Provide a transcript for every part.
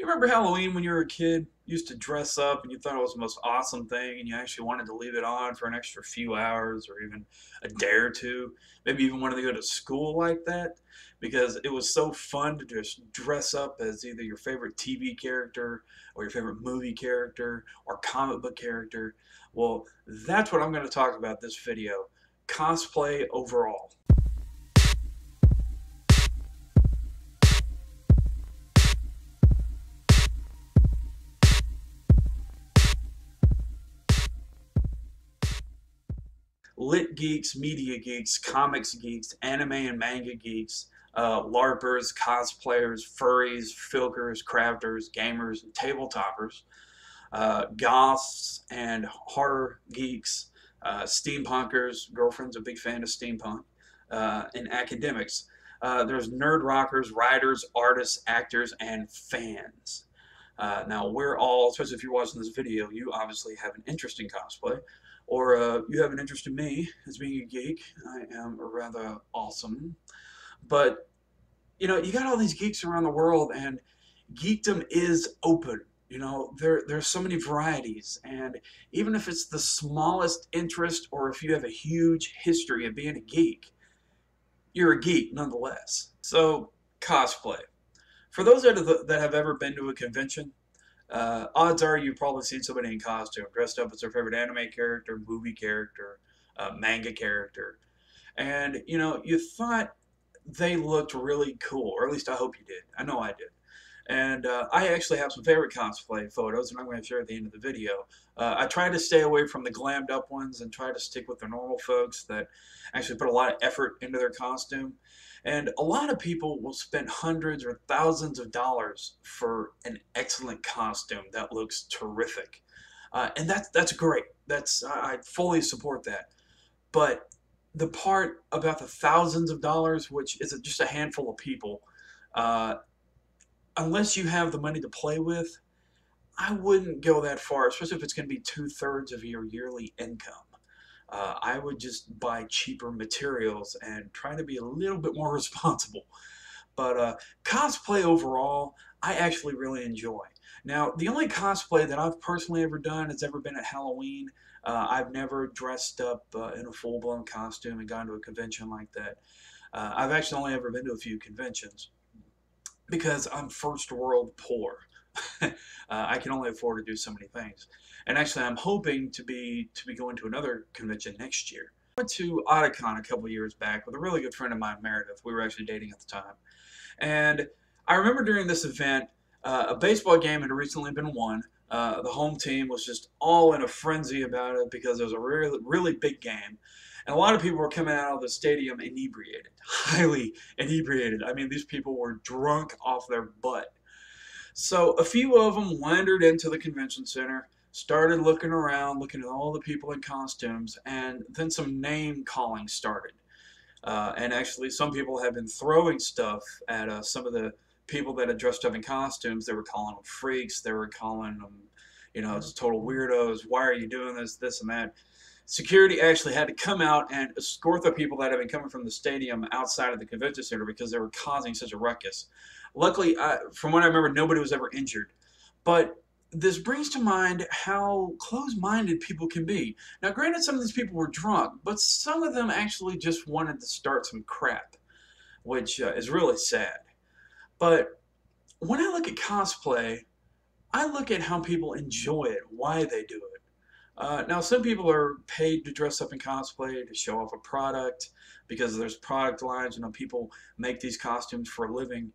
You remember Halloween when you were a kid? You used to dress up and you thought it was the most awesome thing and you actually wanted to leave it on for an extra few hours or even a day or two. Maybe even wanted to go to school like that because it was so fun to just dress up as either your favorite TV character or your favorite movie character or comic book character. Well, that's what I'm going to talk about this video. Cosplay overall. Lit geeks, media geeks, comics geeks, anime and manga geeks, LARPers, cosplayers, furries, filkers, crafters, gamers, and tabletoppers, goths and horror geeks, steampunkers, girlfriend's a big fan of steampunk, and academics. There's nerd rockers, writers, artists, actors, and fans. Now, we're all, especially if you're watching this video, you obviously have an interest in cosplay, or you have an interest in me as being a geek. I am rather awesome. But, you got all these geeks around the world, and geekdom is open. There's so many varieties, and even if it's the smallest interest, or if you have a huge history of being a geek, you're a geek nonetheless. So, cosplay. For those that have ever been to a convention, odds are you've probably seen somebody in costume, dressed up as their favorite anime character, movie character, manga character. And, you thought they looked really cool, or at least I hope you did. I know I did. And I actually have some favorite cosplay photos, and I'm going to share at the end of the video. I try to stay away from the glammed up ones and try to stick with the normal folks that actually put a lot of effort into their costume. And a lot of people will spend hundreds or thousands of dollars for an excellent costume that looks terrific. And that's great. I fully support that. But the part about the thousands of dollars, which is just a handful of people, unless you have the money to play with, I wouldn't go that far, especially if it's going to be 2/3 of your yearly income. I would just buy cheaper materials and try to be a little bit more responsible. But cosplay overall, I actually really enjoy. Now, the only cosplay that I've personally ever done has ever been at Halloween. I've never dressed up in a full-blown costume and gone to a convention like that. I've actually only ever been to a few conventions because I'm first world poor. I can only afford to do so many things. And actually, I'm hoping to be going to another convention next year. I went to Otakon a couple years back with a really good friend of mine, Meredith. We were actually dating at the time. And I remember during this event, a baseball game had recently been won. The home team was just all in a frenzy about it because it was a really, really big game. And a lot of people were coming out of the stadium inebriated, highly inebriated. I mean, these people were drunk off their butt. So a few of them wandered into the convention center, started looking around, looking at all the people in costumes, and then some name calling started. And actually, some people have been throwing stuff at some of the people that had dressed up in costumes. They were calling them freaks. They were calling them, just total weirdos. Why are you doing this, this, and that? Security actually had to come out and escort the people that had been coming from the stadium outside of the convention center because they were causing such a ruckus. Luckily, from what I remember, nobody was ever injured. But this brings to mind how close-minded people can be. Now, granted, some of these people were drunk, but some of them actually just wanted to start some crap, which is really sad. But when I look at cosplay, I look at how people enjoy it, why they do it. Now, some people are paid to dress up in cosplay to show off a product because there's product lines. People make these costumes for a living.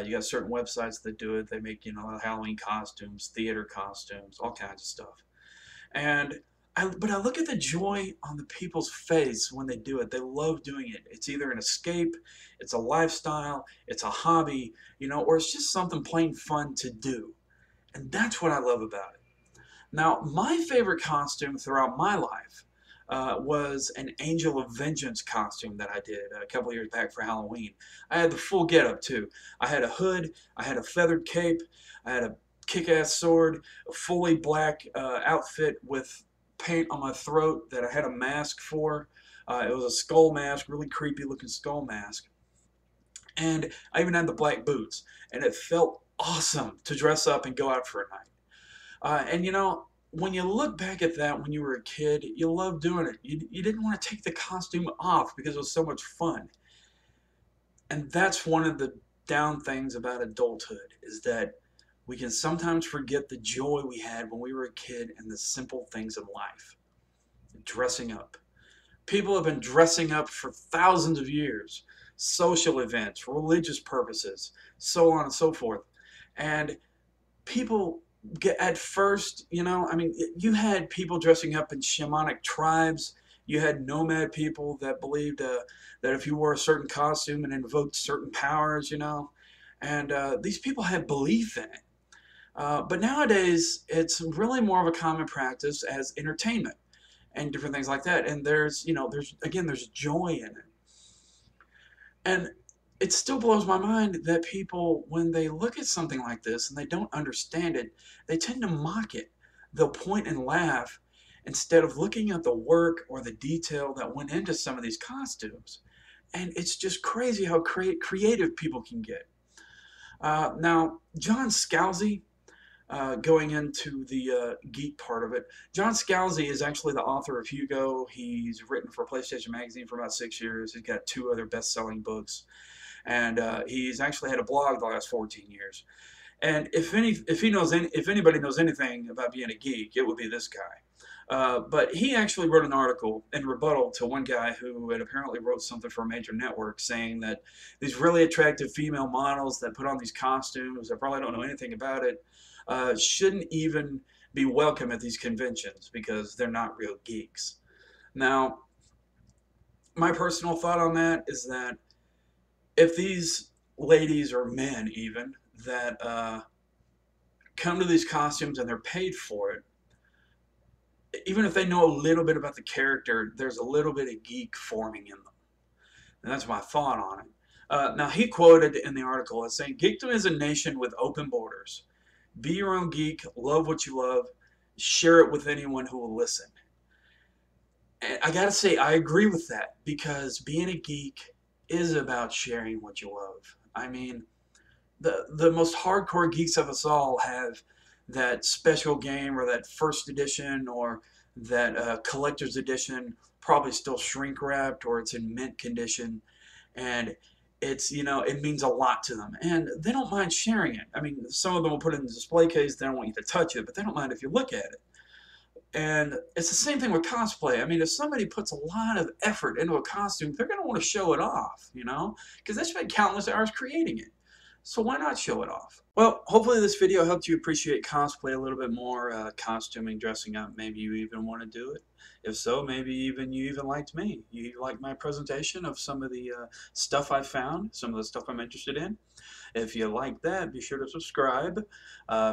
You got certain websites that do it. They make, Halloween costumes, theater costumes, all kinds of stuff. But I look at the joy on the people's face when they do it. They love doing it. It's either an escape, it's a lifestyle, it's a hobby, or it's just something plain fun to do. And that's what I love about it. Now, my favorite costume throughout my life was an Angel of Vengeance costume that I did a couple years back for Halloween. I had the full getup too. I had a hood, I had a feathered cape, I had a kick-ass sword, a fully black outfit with paint on my throat that I had a mask for. It was a skull mask, really creepy looking skull mask. And I even had the black boots, and it felt awesome to dress up and go out for a night. And you know, when you look back at that when you were a kid, you loved doing it. You didn't want to take the costume off because it was so much fun. And that's one of the down things about adulthood is that we can sometimes forget the joy we had when we were a kid and the simple things in life. Dressing up. People have been dressing up for thousands of years. Social events, religious purposes, so on and so forth. And people get at first, you know, I mean, you had people dressing up in shamanic tribes. You had nomad people that believed that if you wore a certain costume and invoked certain powers, you know, and these people had belief in it. But nowadays, it's really more of a common practice as entertainment and different things like that. And there's, you know, there's joy in it. And it still blows my mind that people, when they look at something like this and they don't understand it, they tend to mock it. They'll point and laugh instead of looking at the work or the detail that went into some of these costumes. And it's just crazy how creative people can get. Now, John Scalzi, going into the geek part of it, John Scalzi is actually the author of Hugo. He's written for PlayStation Magazine for about 6 years. He's got 2 other best-selling books, and he's actually had a blog the last 14 years. And if anybody knows anything about being a geek, it would be this guy. But he actually wrote an article in rebuttal to one guy who had apparently wrote something for a major network saying that these really attractive female models that put on these costumes that probably don't know anything about it shouldn't even be welcome at these conventions because they're not real geeks. Now, my personal thought on that is that if these ladies or men even that come to these costumes and they're paid for it, even if they know a little bit about the character, there's a little bit of geek forming in them. And that's my thought on it. Now, he quoted in the article as saying, "Geekdom is a nation with open borders. Be your own geek, love what you love, share it with anyone who will listen." And I gotta say, I agree with that because being a geek is about sharing what you love. I mean, the most hardcore geeks of us all have that special game or that first edition or that collector's edition, probably still shrink wrapped or it's in mint condition, and it's, you know, it means a lot to them and they don't mind sharing it. I mean, some of them will put it in the display case, they don't want you to touch it, but they don't mind if you look at it. And it's the same thing with cosplay. I mean, if somebody puts a lot of effort into a costume, they're going to want to show it off, you know, because they spent countless hours creating it. So why not show it off? Well, hopefully this video helped you appreciate cosplay a little bit more, costuming, dressing up. Maybe you even want to do it. If so, maybe even you even liked me. You liked my presentation of some of the stuff I found, some of the stuff I'm interested in. If you like that, be sure to subscribe.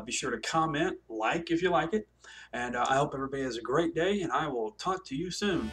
Be sure to comment, like if you like it. And I hope everybody has a great day, and I will talk to you soon.